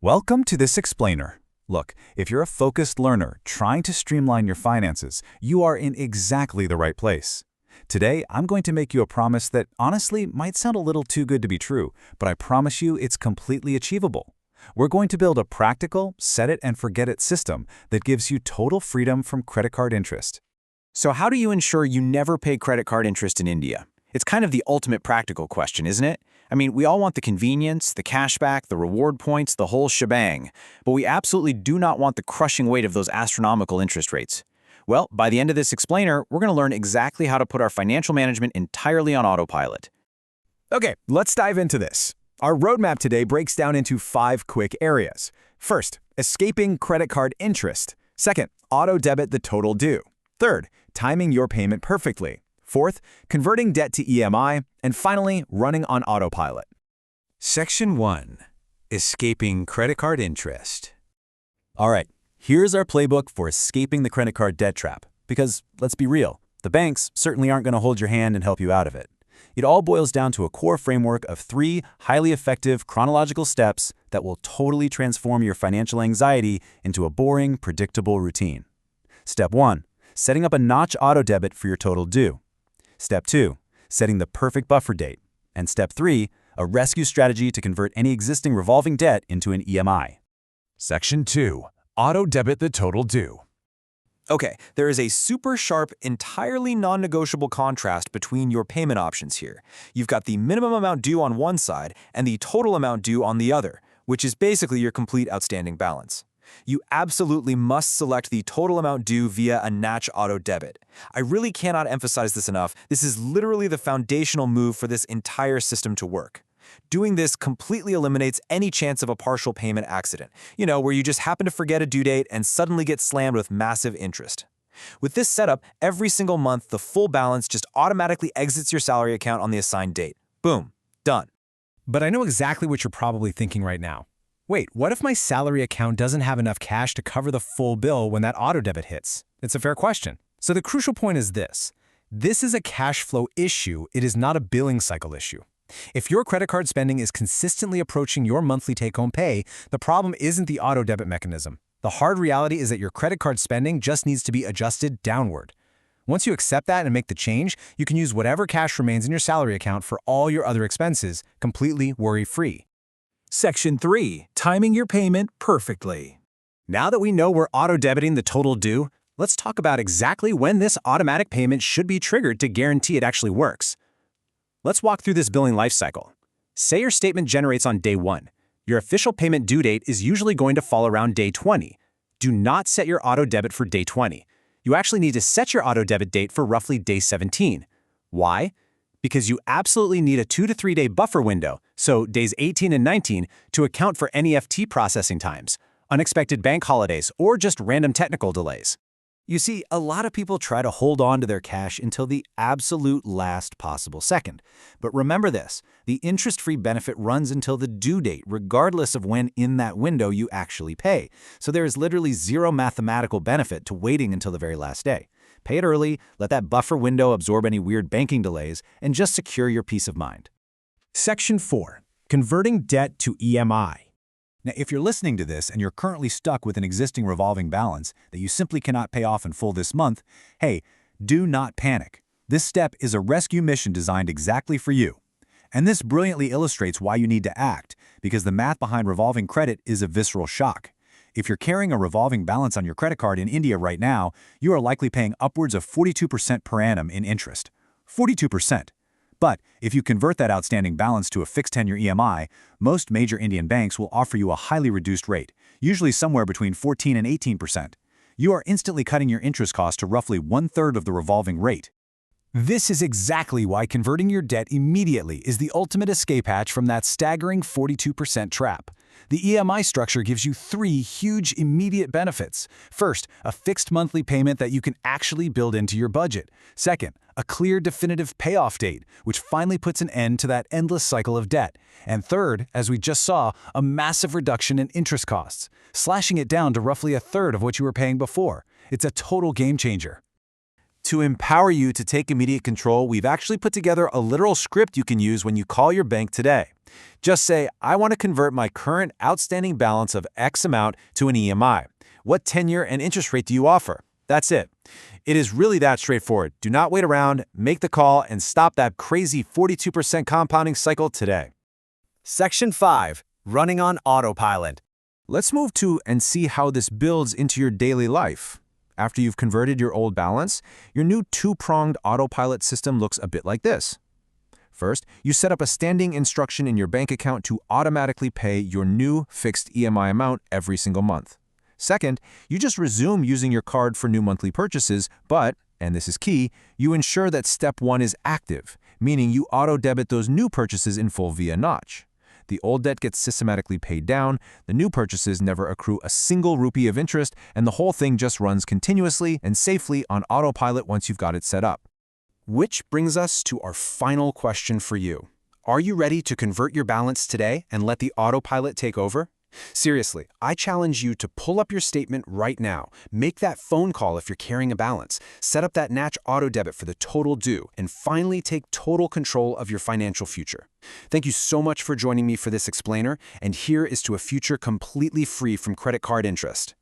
Welcome to this explainer. Look, if you're a focused learner trying to streamline your finances, you are in exactly the right place. Today, I'm going to make you a promise that honestly might sound a little too good to be true, but I promise you it's completely achievable. We're going to build a practical, set-it-and-forget-it system that gives you total freedom from credit card interest. So how do you ensure you never pay credit card interest in India? It's kind of the ultimate practical question, isn't it? I mean, we all want the convenience, the cashback, the reward points, the whole shebang. But we absolutely do not want the crushing weight of those astronomical interest rates. Well, by the end of this explainer, we're going to learn exactly how to put our financial management entirely on autopilot. Okay, let's dive into this. Our roadmap today breaks down into 5 quick areas. First, escaping credit card interest. Second, auto-debit the total due. Third, timing your payment perfectly. Fourth, converting debt to EMI. And finally, running on autopilot. Section 1. Escaping credit card interest. All right, here's our playbook for escaping the credit card debt trap. Because, let's be real, the banks certainly aren't going to hold your hand and help you out of it. It all boils down to a core framework of 3 highly effective chronological steps that will totally transform your financial anxiety into a boring, predictable routine. Step 1. Setting up a NACH auto-debit for your total due. Step 2. Setting the perfect buffer date. And Step 3. A rescue strategy to convert any existing revolving debt into an EMI. Section 2. Auto-debit the total due. Okay, there is a super sharp, entirely non-negotiable contrast between your payment options here. You've got the minimum amount due on one side and the total amount due on the other, which is basically your complete outstanding balance. You absolutely must select the total amount due via a NACH auto-debit. I really cannot emphasize this enough. This is literally the foundational move for this entire system to work. Doing this completely eliminates any chance of a partial payment accident, where you just happen to forget a due date and suddenly get slammed with massive interest. With this setup, every single month, the full balance just automatically exits your salary account on the assigned date. Boom, done. But I know exactly what you're probably thinking right now. Wait, what if my salary account doesn't have enough cash to cover the full bill when that auto-debit hits? It's a fair question. So the crucial point is this. This is a cash flow issue. It is not a billing cycle issue. If your credit card spending is consistently approaching your monthly take-home pay, the problem isn't the auto-debit mechanism. The hard reality is that your credit card spending just needs to be adjusted downward. Once you accept that and make the change, you can use whatever cash remains in your salary account for all your other expenses, completely worry-free. Section 3. Timing your payment perfectly. Now that we know we're auto-debiting the total due, let's talk about exactly when this automatic payment should be triggered to guarantee it actually works. Let's walk through this billing lifecycle. Say your statement generates on day 1. Your official payment due date is usually going to fall around day 20. Do not set your auto-debit for day 20. You actually need to set your auto-debit date for roughly day 17. Why? Because you absolutely need a 2 to 3 day buffer window, so days 18 and 19, to account for NEFT processing times, unexpected bank holidays, or just random technical delays. You see, a lot of people try to hold on to their cash until the absolute last possible second. But remember this, the interest-free benefit runs until the due date, regardless of when in that window you actually pay. So there is literally zero mathematical benefit to waiting until the very last day. Pay it early, let that buffer window absorb any weird banking delays, and just secure your peace of mind. Section 4. Converting debt to EMI. Now, if you're listening to this and you're currently stuck with an existing revolving balance that you simply cannot pay off in full this month, hey, do not panic. This step is a rescue mission designed exactly for you. And this brilliantly illustrates why you need to act, because the math behind revolving credit is a visceral shock. If you're carrying a revolving balance on your credit card in India right now, you are likely paying upwards of 42% per annum in interest. 42%. But if you convert that outstanding balance to a fixed-tenure EMI, most major Indian banks will offer you a highly reduced rate, usually somewhere between 14 and 18%. You are instantly cutting your interest cost to roughly 1/3 of the revolving rate. This is exactly why converting your debt immediately is the ultimate escape hatch from that staggering 42% trap. The EMI structure gives you 3 huge immediate benefits. First, a fixed monthly payment that you can actually build into your budget. Second, a clear definitive payoff date, which finally puts an end to that endless cycle of debt. And third, as we just saw, a massive reduction in interest costs, slashing it down to roughly 1/3 of what you were paying before. It's a total game changer. To empower you to take immediate control, we've actually put together a literal script you can use when you call your bank today. Just say, I want to convert my current outstanding balance of X amount to an EMI. What tenure and interest rate do you offer? That's it. It is really that straightforward. Do not wait around, make the call, and stop that crazy 42% compounding cycle today. Section 5. Running on autopilot. Let's move to and see how this builds into your daily life. After you've converted your old balance, your new two-pronged autopilot system looks a bit like this. First, you set up a standing instruction in your bank account to automatically pay your new fixed EMI amount every single month. Second, you just resume using your card for new monthly purchases, but, and this is key, you ensure that step 1 is active, meaning you auto-debit those new purchases in full via NACH. The old debt gets systematically paid down, the new purchases never accrue a single rupee of interest, and the whole thing just runs continuously and safely on autopilot once you've got it set up. Which brings us to our final question for you. Are you ready to convert your balance today and let the autopilot take over? Seriously, I challenge you to pull up your statement right now, make that phone call if you're carrying a balance, set up that NACH auto-debit for the total due, and finally take total control of your financial future. Thank you so much for joining me for this explainer, and here is to a future completely free from credit card interest.